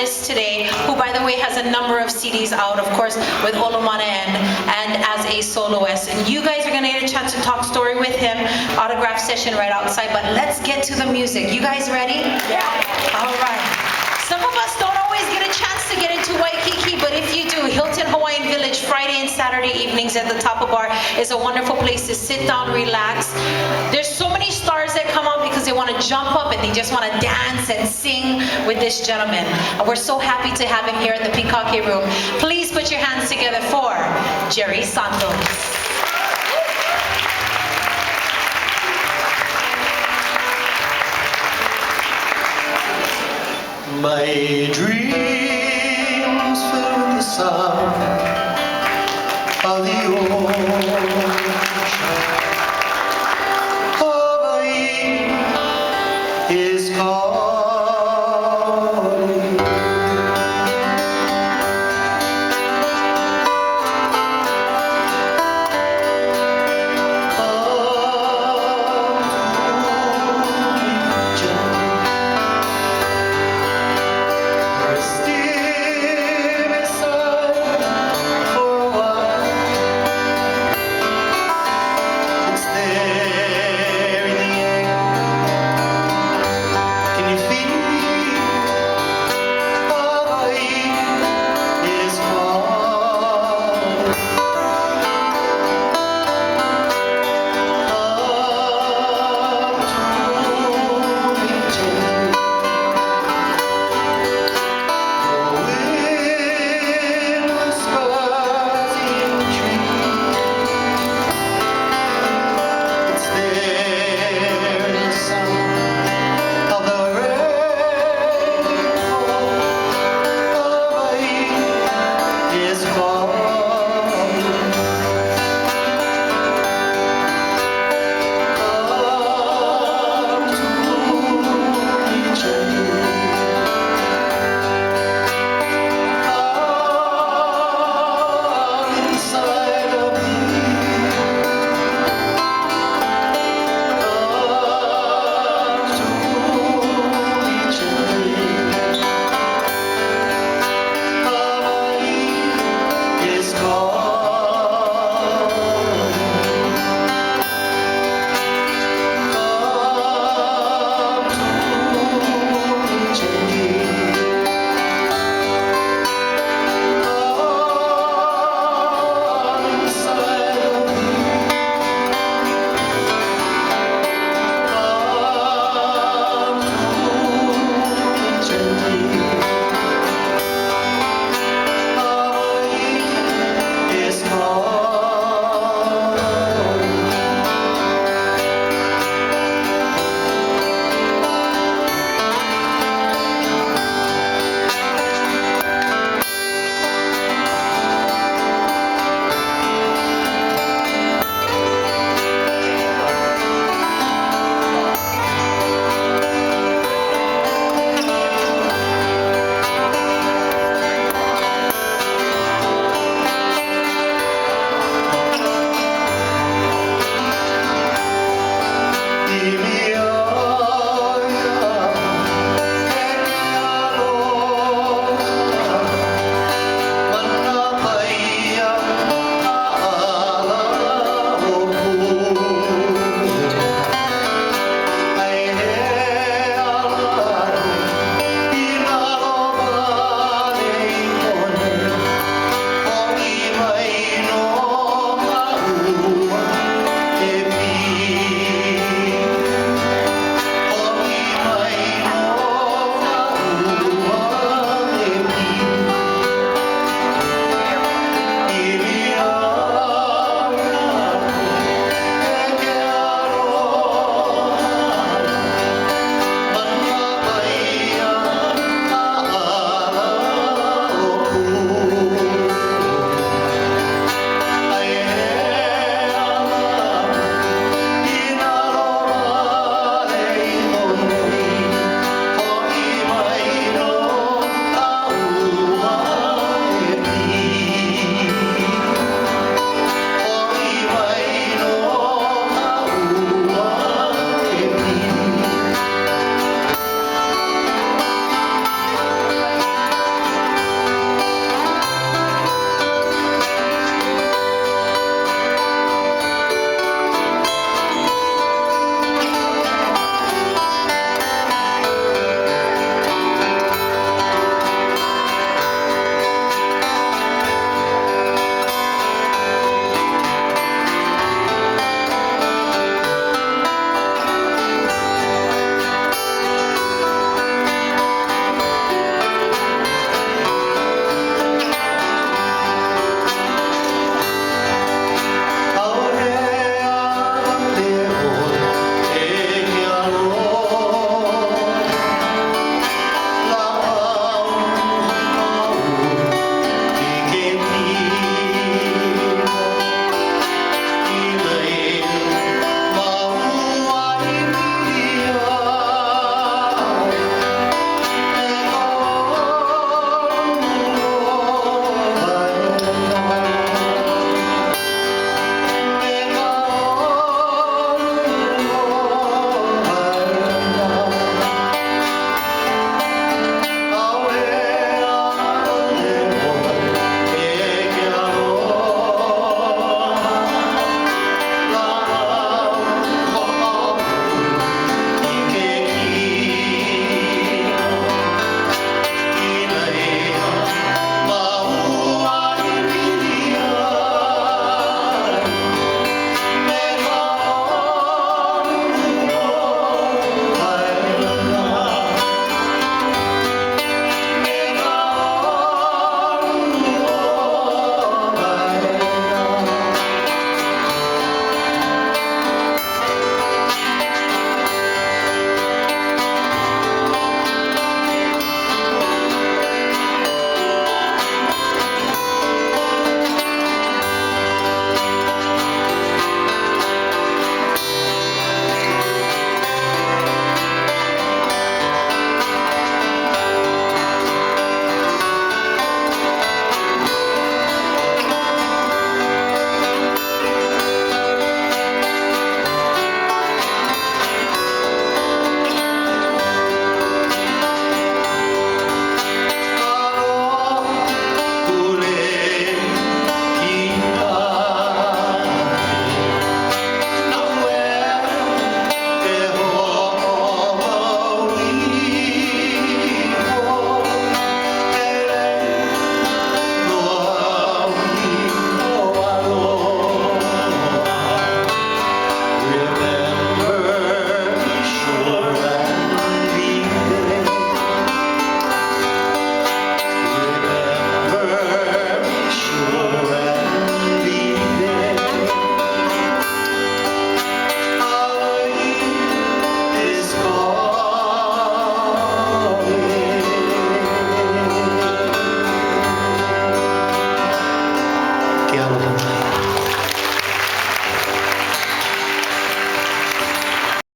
artist today, who by the way has a number of CDs out, of course, with Olomana and as a soloist. And you guys are gonna get a chance to talk story with him, autograph session right outside, but let's get to the music. You guys ready? Yeah. All right. Some of us don't always get a chance to get into Waikiki, but if you do, Hilton Hawaiian Village, Friday and Saturday evenings at the Tapa Bar is a wonderful place to sit down, relax. There's so many stars that come out because they want to jump up and they just want to dance and sing with this gentleman. And we're so happy to have him here in the Pikake Room. Please put your hands together for Jerry Santos. My dreams fill with the sound of the ocean.